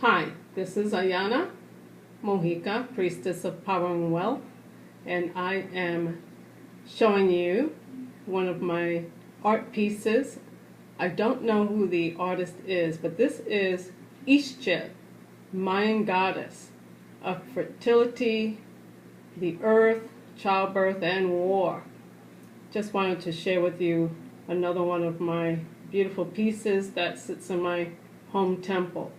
Hi, this is Ayanna Mojica, Priestess of Power and Wealth, and I am showing you one of my art pieces. I don't know who the artist is, but this is Ishtar, Mayan goddess of fertility, the earth, childbirth, and war. Just wanted to share with you another one of my beautiful pieces that sits in my home temple.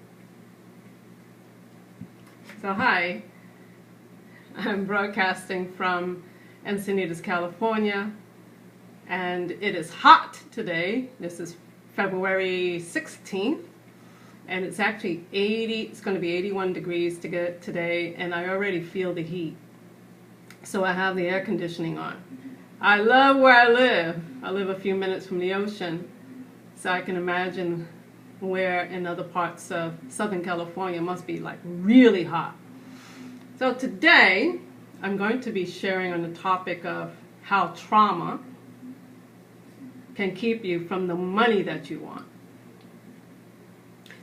So hi, I'm broadcasting from Encinitas, California, and it is hot today. This is February 16th, and it's actually it's going to be 81 degrees today, and I already feel the heat. So I have the air conditioning on. I love where I live. I live a few minutes from the ocean, so I can imagine where in other parts of Southern California must be like really hot. So today I'm going to be sharing on the topic of how trauma can keep you from the money that you want.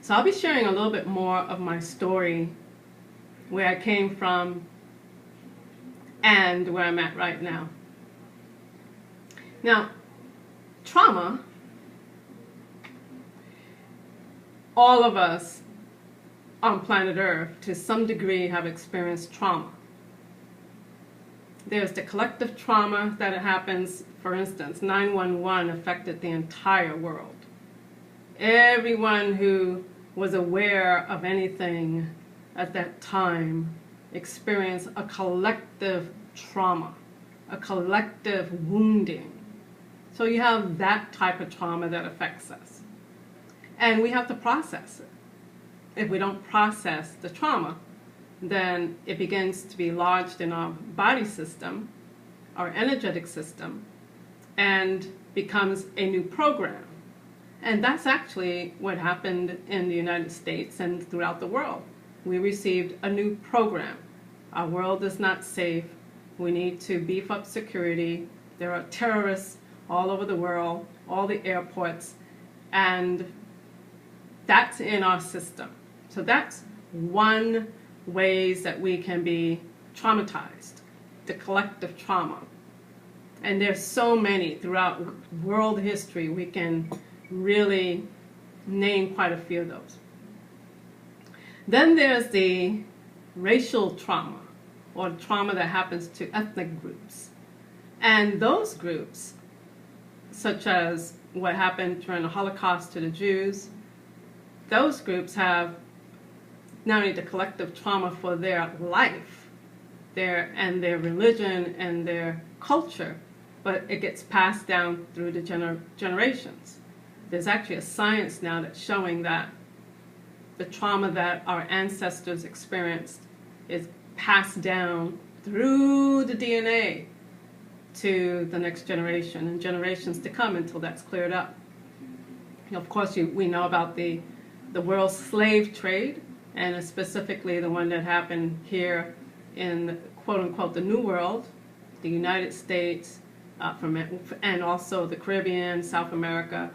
So I'll be sharing a little bit more of my story, where I came from and where I'm at right now. Now, trauma, all of us on planet Earth to some degree have experienced trauma. There's the collective trauma that happens. For instance, 911 affected the entire world. Everyone who was aware of anything at that time experienced a collective trauma, a collective wounding. So you have that type of trauma that affects us. And we have to process it. If we don't process the trauma, then it begins to be lodged in our body system, our energetic system, and becomes a new program. And that's actually what happened in the United States and throughout the world. We received a new program. Our world is not safe. We need to beef up security. There are terrorists all over the world, all the airports, and that's in our system. So that's one ways that we can be traumatized, the collective trauma. And there's so many throughout world history. We can really name quite a few of those. Then there's the racial trauma, or trauma that happens to ethnic groups. And those groups, such as what happened during the Holocaust to the Jews, those groups have not only the collective trauma for their life, their religion and their culture, but it gets passed down through the generations. There's actually a science now that's showing that the trauma that our ancestors experienced is passed down through the DNA to the next generation and generations to come until that's cleared up. Of course, we know about the world slave trade, and specifically the one that happened here in quote-unquote the New World, the United States, and also the Caribbean, South America.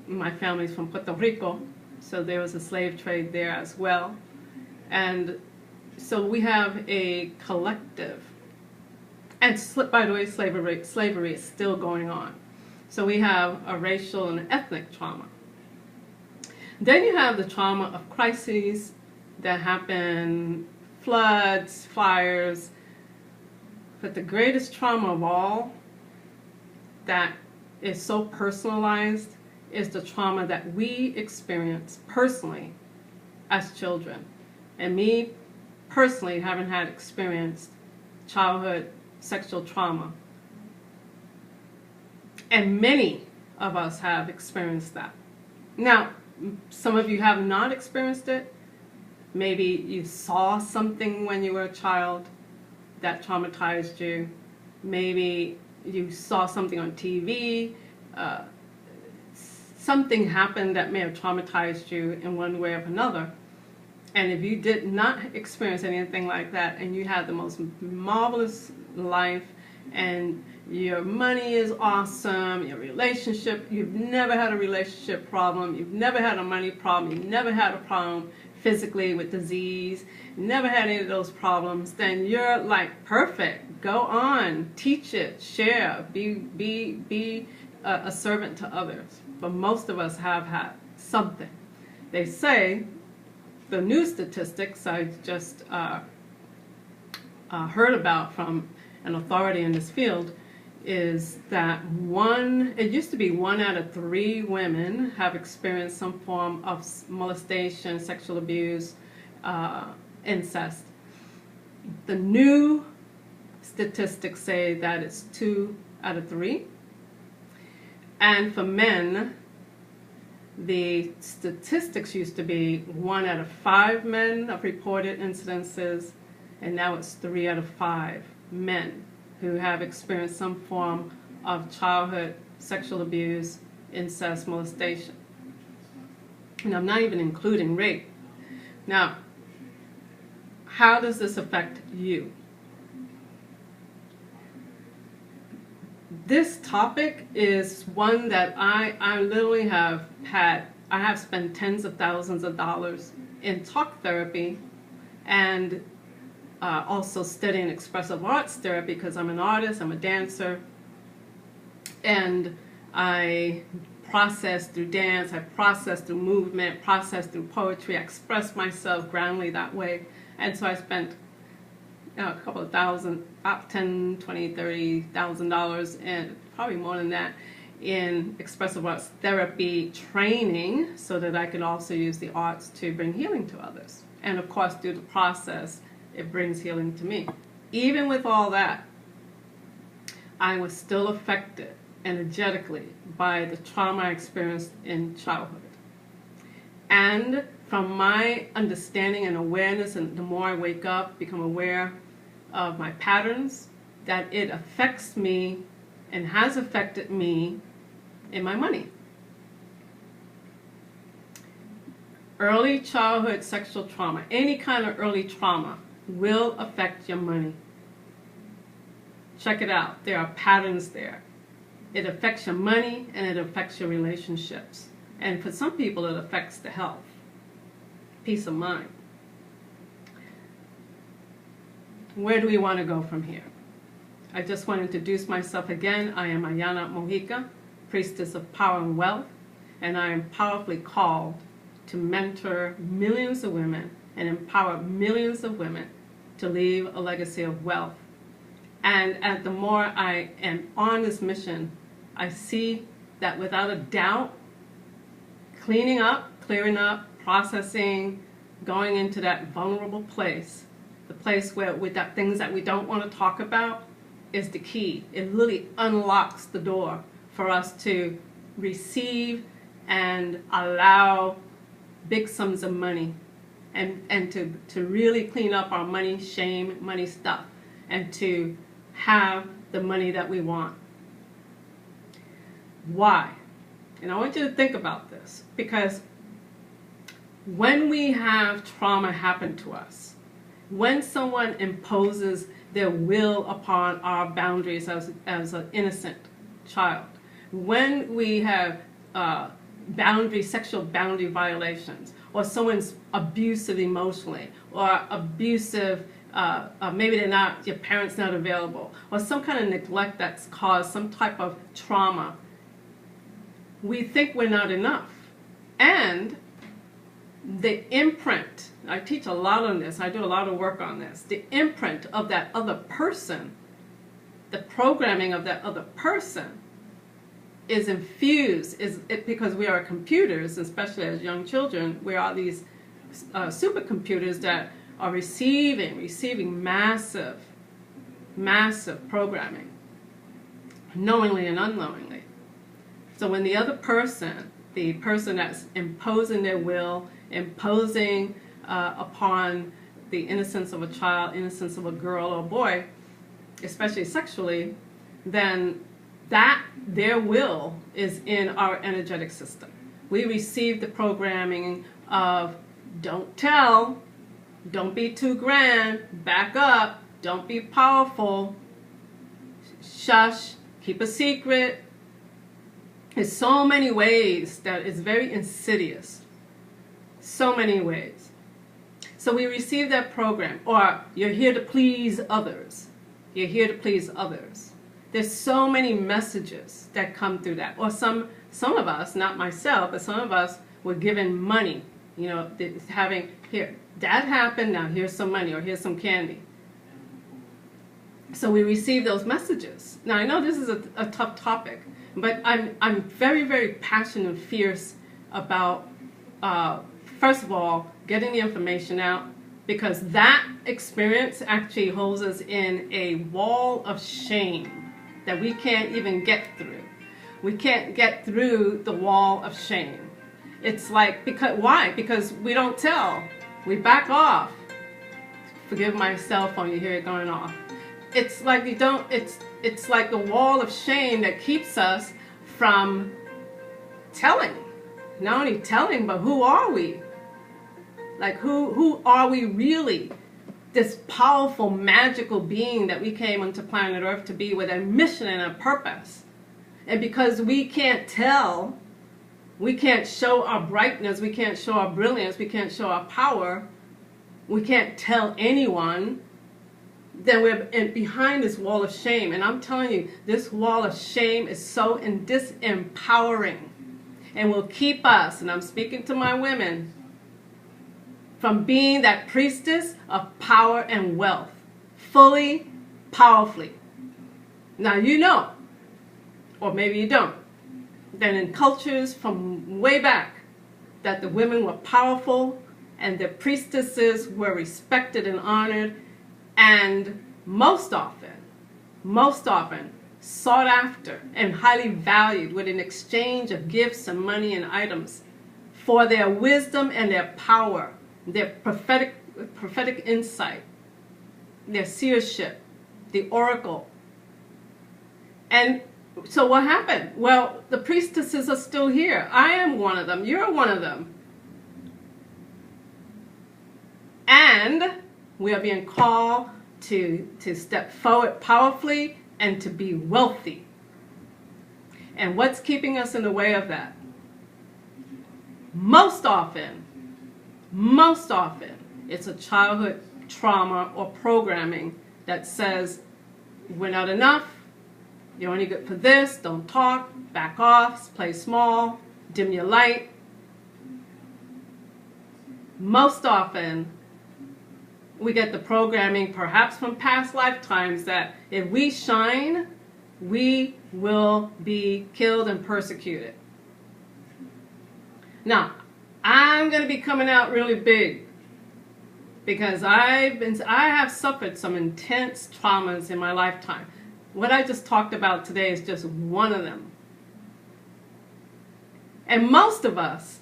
My family's from Puerto Rico, so there was a slave trade there as well. And so we have a collective, and by the way, slavery is still going on. So we have a racial and ethnic trauma. Then you have the trauma of crises that happen, floods, fires. But the greatest trauma of all that is so personalized is the trauma that we experience personally as children. And me personally haven't had experienced childhood sexual trauma. And many of us have experienced that. Now, some of you have not experienced it. Maybe you saw something when you were a child that traumatized you. Maybe you saw something on TV. Something happened that may have traumatized you in one way or another. And if you did not experience anything like that, and you had the most marvelous life, and your money is awesome, your relationship, you've never had a relationship problem, you've never had a money problem, you've never had a problem physically with disease, never had any of those problems, then you're like perfect. Go on, teach it, share, be a servant to others. But most of us have had something. They say, the new statistics I just heard about from an authority in this field, is that it used to be 1 out of 3 women have experienced some form of molestation, sexual abuse, incest. The new statistics say that it's 2 out of 3. And for men, the statistics used to be 1 out of 5 men of reported incidences, and now it's 3 out of 5 men who have experienced some form of childhood sexual abuse, incest, molestation. And I'm not even including rape. Now, how does this affect you? This topic is one that I literally have spent tens of thousands of dollars in talk therapy, and also studying expressive arts therapy, because I'm an artist, I'm a dancer, and I process through dance, I process through movement, process through poetry, I express myself grandly that way. And so I spent a couple of thousand, about $10,000, $20,000, $30,000, and probably more than that, in expressive arts therapy training, so that I could also use the arts to bring healing to others. And of course, through the process, it brings healing to me. Even with all that, I was still affected energetically by the trauma I experienced in childhood. And from my understanding and awareness, and the more I wake up, become aware of my patterns, that it affects me and has affected me in my money. Early childhood sexual trauma, any kind of early trauma, will affect your money. Check it out. There are patterns there. It affects your money and it affects your relationships. And for some people, it affects the health, peace of mind. Where do we want to go from here? I just want to introduce myself again. I am Ayanna Mojica, priestess of power and wealth, and I am powerfully called to mentor millions of women and empower millions of women to leave a legacy of wealth. And the more I am on this mission, I see that without a doubt, cleaning up, clearing up, processing, going into that vulnerable place, the place where with that things that we don't want to talk about, is the key. It really unlocks the door for us to receive and allow big sums of money, and to really clean up our money shame, money stuff, and to have the money that we want. Why? And I want you to think about this, because when we have trauma happen to us, when someone imposes their will upon our boundaries as an innocent child, when we have sexual boundary violations, or someone's abusive emotionally, or abusive, maybe your parents not available, or some kind of neglect that's caused some type of trauma, we think we're not enough. And the imprint, I teach a lot on this, I do a lot of work on this, the imprint of that other person, the programming of that other person is infused, because we are computers, especially as young children, we are these supercomputers that are receiving massive programming, knowingly and unknowingly. So when the other person, the person that's imposing their will, imposing upon the innocence of a child, innocence of a girl or boy, especially sexually, then their will is in our energetic system. We receive the programming of don't tell, don't be too grand, back up, don't be powerful, shush, keep a secret. There's so many ways that it's very insidious. So many ways. So we receive that program, or you're here to please others. You're here to please others. There's so many messages that come through that. Or some of us, not myself, but some of us were given money. You know, having, here, that happened, now here's some money, or here's some candy. So we receive those messages. Now I know this is a tough topic, but I'm very, very passionate and fierce about, first of all, getting the information out, because that experience actually holds us in a wall of shame that we can't even get through. We can't get through the wall of shame. It's like, why? Because we don't tell. We back off. Forgive my cell phone, you hear it going off. It's like you don't, it's like the wall of shame that keeps us from telling. Not only telling, but who are we? Like who are we really? This powerful, magical being that we came onto planet Earth to be, with a mission and a purpose. And because we can't tell, we can't show our brightness, we can't show our brilliance, we can't show our power, we can't tell anyone, then we're behind this wall of shame. And I'm telling you, this wall of shame is so disempowering, and will keep us, and I'm speaking to my women, from being that priestess of power and wealth, fully, powerfully. Now you know, or maybe you don't, that in cultures from way back, that the women were powerful and the priestesses were respected and honored, and most often sought after and highly valued, with an exchange of gifts and money and items for their wisdom and their power, their prophetic insight, their seership, the oracle. And so what happened? Well, the priestesses are still here. I am one of them. You're one of them. And we are being called to step forward powerfully and to be wealthy. And what's keeping us in the way of that? Most often, it's a childhood trauma or programming that says, we're not enough, you're only good for this, don't talk, back off, play small, dim your light. Most often, we get the programming, perhaps from past lifetimes, that if we shine, we will be killed and persecuted. Now, I'm going to be coming out really big, because I have suffered some intense traumas in my lifetime. What I just talked about today is just one of them. And most of us,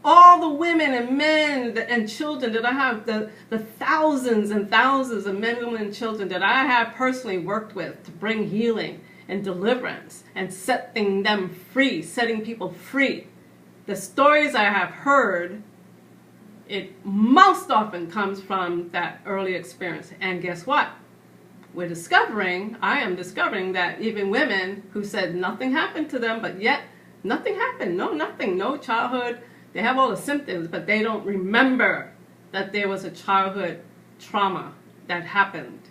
all the women and men and children that I have, the thousands and thousands of men, women, and children that I have personally worked with to bring healing and deliverance and setting them free, setting people free. The stories I have heard, it most often comes from that early experience. And guess what? I am discovering that even women who said nothing happened to them, but yet nothing happened, nothing, no childhood. They have all the symptoms, but they don't remember that there was a childhood trauma that happened.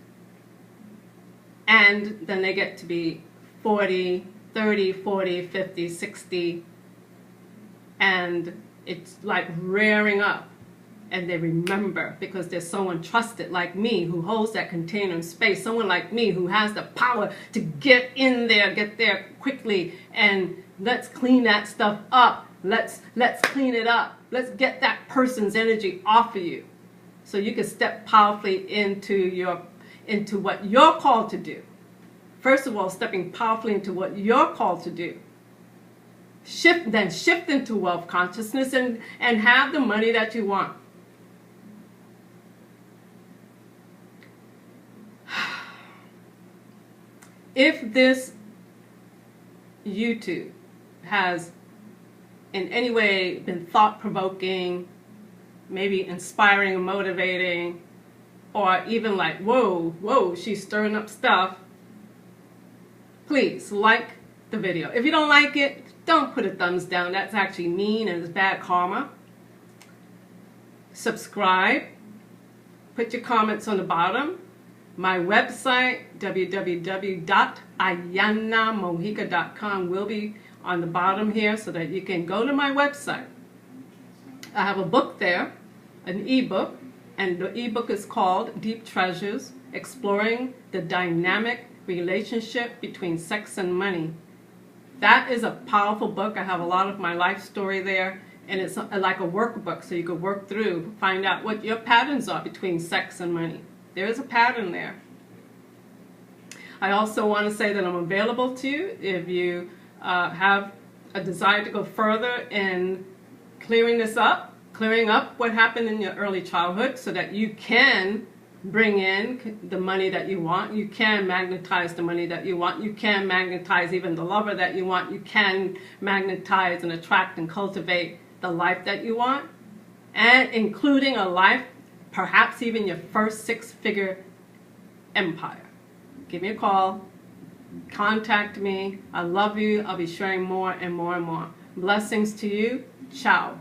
And then they get to be 40, 30, 40, 50, 60, and it's like rearing up. And they remember, because there's someone trusted like me who holds that container in space, someone like me who has the power to get in there, get there quickly, and let's clean that stuff up. Let's clean it up. Let's get that person's energy off of you, so you can step powerfully into what you're called to do. First of all, stepping powerfully into what you're called to do. Shift into wealth consciousness and have the money that you want. If this YouTube has in any way been thought-provoking, maybe inspiring and motivating, or even like, whoa, she's stirring up stuff, please like the video. If you don't like it, don't put a thumbs down. That's actually mean and it's bad karma. Subscribe put your comments on the bottom. My website, www.ayannamojica.com, will be on the bottom here so that you can go to my website. I have a book there, an ebook, and the ebook is called Deep Treasures, Exploring the Dynamic Relationship Between Sex and Money. That is a powerful book. I have a lot of my life story there, and it's like a workbook, so you can work through, find out what your patterns are between sex and money. There is a pattern there. I also want to say that I'm available to you if you have a desire to go further in clearing up what happened in your early childhood so that you can bring in the money that you want. You can magnetize the money that you want. You can magnetize even the lover that you want. You can magnetize and attract and cultivate the life that you want, and including a life, perhaps even your first six-figure empire. Give me a call. Contact me. I love you. I'll be sharing more and more and more. Blessings to you. Ciao.